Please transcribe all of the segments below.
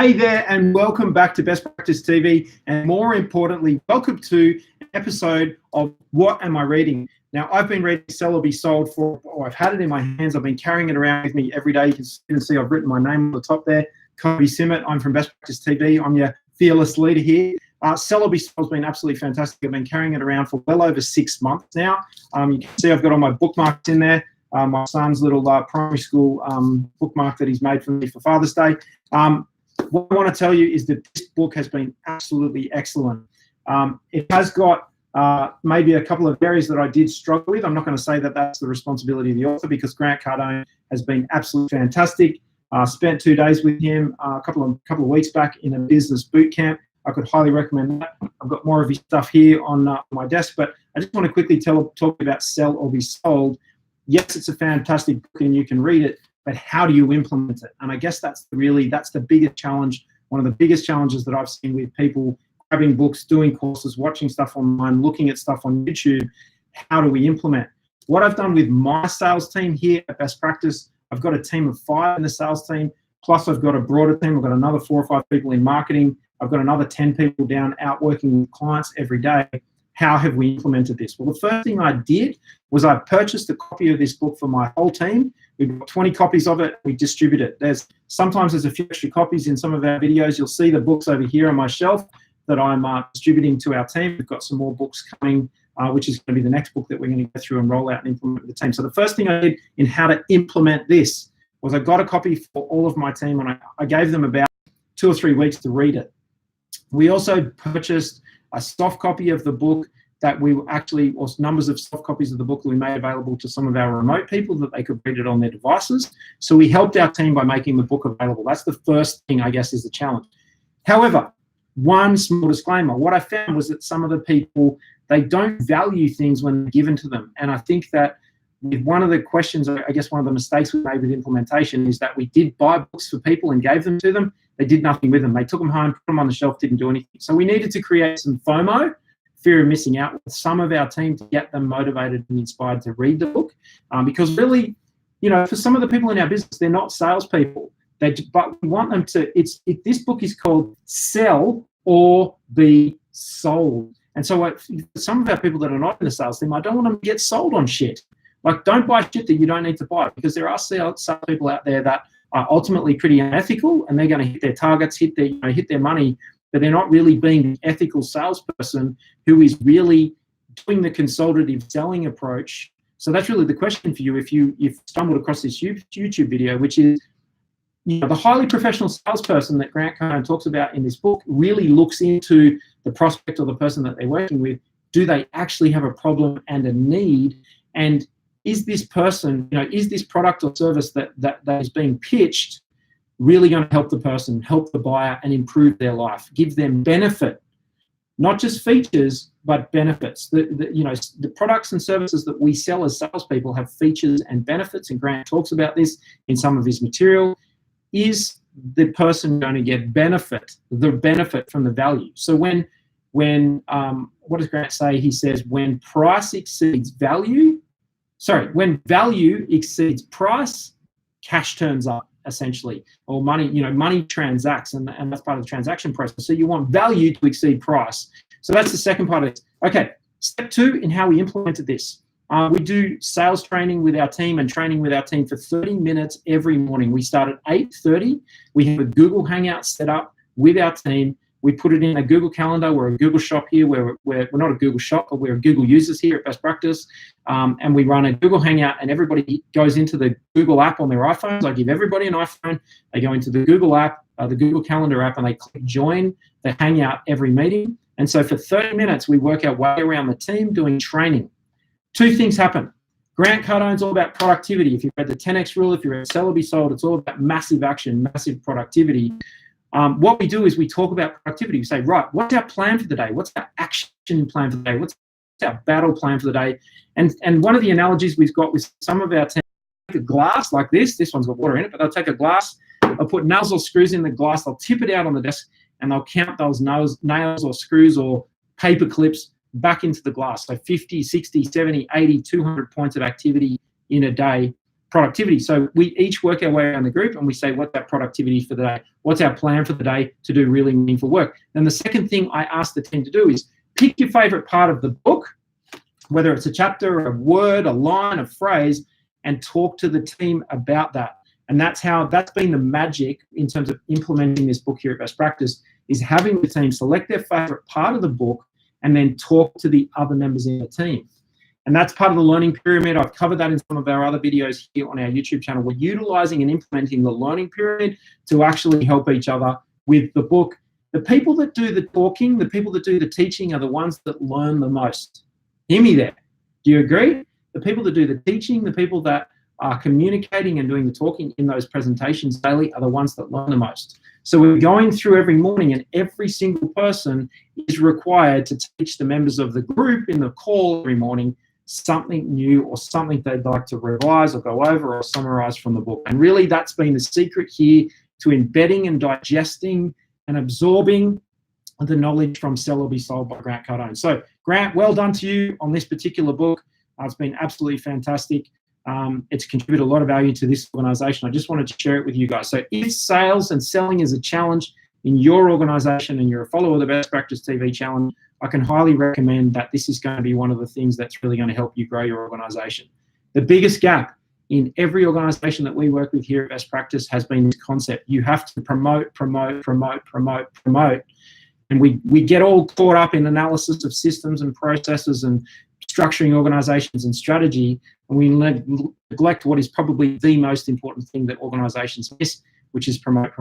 Hey there, and welcome back to Best Practice TV, and more importantly, welcome to an episode of What Am I Reading? Now, I've been reading Sell or Be Sold I've had it in my hands. I've been carrying it around with me every day. You can see I've written my name on the top there, Kobe Simmet. I'm from Best Practice TV. I'm your fearless leader here. Sell or Be Sold has been absolutely fantastic. I've been carrying it around for well over 6 months now. You can see I've got all my bookmarks in there. My son's little primary school bookmark that he's made for me for Father's Day. What I want to tell you is that this book has been absolutely excellent. It has got maybe a couple of areas that I did struggle with. I'm not going to say that that's the responsibility of the author, because Grant Cardone has been absolutely fantastic. Spent 2 days with him a couple of weeks back in a business boot camp. I could highly recommend that. I've got more of his stuff here on my desk, but I just want to quickly talk about Sell or Be Sold. Yes, it's a fantastic book and you can read it, but how do you implement it? And I guess that's the biggest challenge, one of the biggest challenges that I've seen with people grabbing books, doing courses, watching stuff online, looking at stuff on YouTube. How do we implement? What I've done with my sales team here at Best Practice, I've got a team of 5 in the sales team, plus I've got a broader team. I've got another 4 or 5 people in marketing. I've got another 10 people down out working with clients every day. How have we implemented this? Well, the first thing I did was I purchased a copy of this book for my whole team. We've got 20 copies of it. We distribute it. Sometimes there's a few extra copies in some of our videos. You'll see the books over here on my shelf that I'm distributing to our team. We've got some more books coming, which is going to be the next book that we're going to go through and roll out and implement with the team. So the first thing I did in how to implement this was I got a copy for all of my team, and I gave them about 2 or 3 weeks to read it. We also purchased a soft copy of the book that or numbers of soft copies of the book that we made available to some of our remote people that they could read it on their devices. So we helped our team by making the book available. That's the first thing, I guess, is the challenge. However, one small disclaimer, what I found was that some of the people, they don't value things when they're given to them. And I think that with one of the questions, I guess one of the mistakes we made with implementation is that we did buy books for people and gave them to them. They did nothing with them. They took them home, put them on the shelf, didn't do anything. So we needed to create some FOMO, fear of missing out, with some of our team to get them motivated and inspired to read the book. Because really, for some of the people in our business, they're not salespeople. But we want them to, this book is called Sell or Be Sold. And so some of our people that are not in the sales team, I don't want them to get sold on shit. Like, don't buy shit that you don't need to buy, because there are sales people out there that are ultimately pretty unethical, and they're going to hit their targets, hit their money, but they're not really being the ethical salesperson who is really doing the consultative selling approach. So that's really the question for you if you've stumbled across this YouTube video, which is, the highly professional salesperson that Grant Cardone talks about in this book really looks into the prospect or the person that they're working with. Do they actually have a problem and a need? And is this person, is this product or service that is being pitched really going to help the person, help the buyer, and improve their life, give them benefit, not just features, but benefits. The products and services that we sell as salespeople have features and benefits, and Grant talks about this in some of his material. Is the person going to get the benefit from the value? So when what does Grant say? He says, when value exceeds price, cash turns up, essentially, or money transacts, and that's part of the transaction process. So you want value to exceed price. So that's the second part of it. Okay, step 2 in how we implemented this. We do sales training with our team and training with our team for 30 minutes every morning. We start at 8:30. We have a Google Hangout set up with our team. We put it in a Google Calendar. We're a Google shop here. We're not a Google shop, but we're Google users here at Best Practice. And we run a Google Hangout, and everybody goes into the Google app on their iPhones. I give everybody an iPhone. They go into the Google app, the Google Calendar app, and they click join the Hangout every meeting. And so for 30 minutes, we work our way around the team doing training. 2 things happen. Grant Cardone's all about productivity. If you've read the 10X rule, if you're at Sell or Be Sold, it's all about massive action, massive productivity. What we do is we talk about productivity. We say, right, what's our plan for the day? What's our action plan for the day? What's our battle plan for the day? And one of the analogies we've got with some of our team, take a glass like this one's got water in it, but they'll take a glass, they'll put nails or screws in the glass, they'll tip it out on the desk, and they'll count those nails or screws or paper clips back into the glass. So 50, 60, 70, 80, 200 points of activity in a day. productivity. So we each work our way around the group and we say, what's our productivity for the day? What's our plan for the day to do really meaningful work? And the second thing I ask the team to do is pick your favorite part of the book, whether it's a chapter, a word, a line, a phrase, and talk to the team about that. And that's been the magic in terms of implementing this book here at Best Practice, is having the team select their favorite part of the book and then talk to the other members in the team. And that's part of the learning pyramid. I've covered that in some of our other videos here on our YouTube channel. We're utilizing and implementing the learning pyramid to actually help each other with the book. The people that do the talking, the people that do the teaching are the ones that learn the most. Hear me there. Do you agree? The people that do the teaching, the people that are communicating and doing the talking in those presentations daily are the ones that learn the most. So we're going through every morning, and every single person is required to teach the members of the group in the call every morning something new or something they'd like to revise or go over or summarize from the book. And really that's been the secret here to embedding and digesting and absorbing the knowledge from Sell or Be Sold by Grant Cardone. So Grant, well done to you on this particular book. It's been absolutely fantastic. It's contributed a lot of value to this organization. I just wanted to share it with you guys. So if sales and selling is a challenge in your organization and you're a follower of the Best Practice TV challenge, I can highly recommend that this is going to be one of the things that's really going to help you grow your organization. The biggest gap in every organization that we work with here at Best Practice has been this concept. You have to promote. And we get all caught up in analysis of systems and processes and structuring organizations and strategy, and we neglect what is probably the most important thing that organizations miss, which is promote.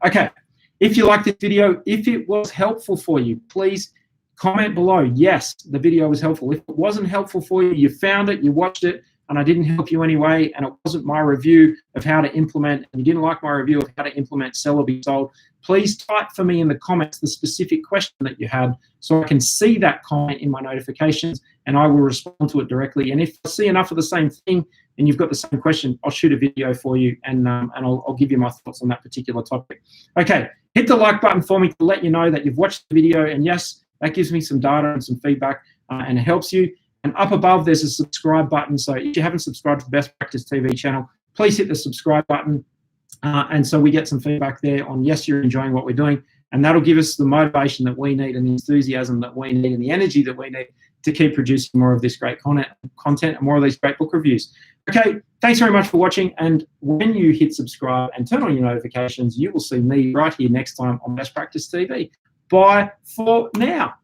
Okay, if you like this video, if it was helpful for you, please comment below. Yes, the video was helpful. If it wasn't helpful for you, you found it, you watched it, and I didn't help you anyway, and it wasn't my review of how to implement, and you didn't like my review of how to implement Sell or Be Sold, please type for me in the comments the specific question that you had so I can see that comment in my notifications and I will respond to it directly. And if I see enough of the same thing and you've got the same question, I'll shoot a video for you and I'll give you my thoughts on that particular topic. Okay, hit the like button for me to let you know that you've watched the video, and yes, that gives me some data and some feedback and it helps you. And up above, there's a subscribe button. So if you haven't subscribed to the Best Practice TV channel, please hit the subscribe button. And so we get some feedback there on, yes, you're enjoying what we're doing. And that'll give us the motivation that we need and the enthusiasm that we need and the energy that we need to keep producing more of this great content and more of these great book reviews. Okay, thanks very much for watching. And when you hit subscribe and turn on your notifications, you will see me right here next time on Best Practice TV. Bye for now.